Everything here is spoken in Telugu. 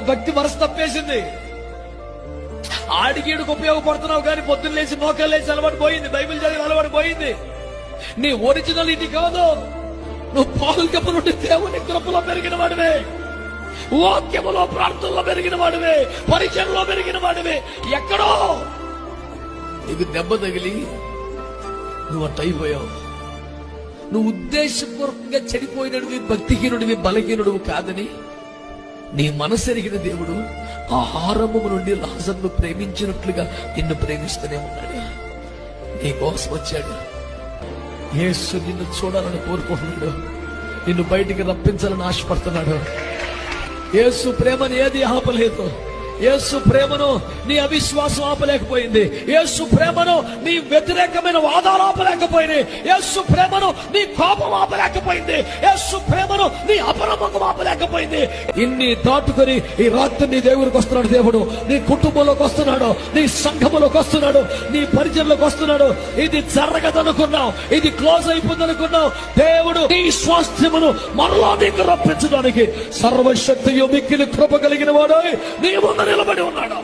భక్తి మనసు తప్పేసింది. ఆడిగీడికి ఉపయోగపడుతున్నావు కానీ పొద్దున్న లేచి మోకాలు లేచి అలవాటు పోయింది, బైబిల్ చదివి అలవాటు పోయింది. నీ ఒరిజినల్ ఇది కాదు. నువ్వు పాల్గొప్ప నుండి దేవుని కృపలో పెరిగిన వాడివే, వాక్యములో ప్రార్థనలో పెరిగిన వాడివే, పరిచయంలో పెరిగిన వాడివే. ఎక్కడో నీకు దెబ్బ తగిలి నువ్వు అట్టయిపోయావు. నువ్వు ఉద్దేశపూర్వకంగా చెడిపోయినడివి, భక్తిహీనుడివి, బలహీనుడివి కాదని నీ మనసు ఎరిగిన దేవుడు ఆహారము నుండి లాజరును ప్రేమించినట్లుగా నిన్ను ప్రేమిస్తూనే ఉన్నాడు. నీ కోసం వచ్చాడు. యేసు నిన్ను చూడాలని కోరుకుంటున్నాడు, నిన్ను బయటికి రప్పించాలని ఆశపడుతున్నాడు. యేసు ప్రేమను ఏది ఆపలేదు. యేసు ప్రేమను నీ అవిశ్వాసం ఆపలేకపోయింది. యేసు ప్రేమను నీ వ్యతిరేకమైన వాదాలు ఆపలేకపోయింది. యేసు ప్రేమను నీ కోపం ఆపలేకపోయింది. యేసు ప్రేమను నీ అపనమ్మకం ఆపలేకపోయింది. ఇన్ని దాటుకొని ఈ రాత్రి నీ దేవుడికి వస్తున్నాడు. దేవుడు నీ కుటుంబంలోకి వస్తున్నాడు, నీ సంఘములోకి వస్తున్నాడు, నీ పరిచయంలోకి వస్తున్నాడు. ఇది జరగదనుకున్నావు, ఇది క్లోజ్ అయిపోయిందనుకున్నావు. దేవుడు నీ స్వాస్థ్యమును మరలా నీకు రప్పించడానికి సర్వశక్తియు మిక్కిలి కృప కలిగిన వాడు నీ ముందు నిలబడి ఉన్నాడు.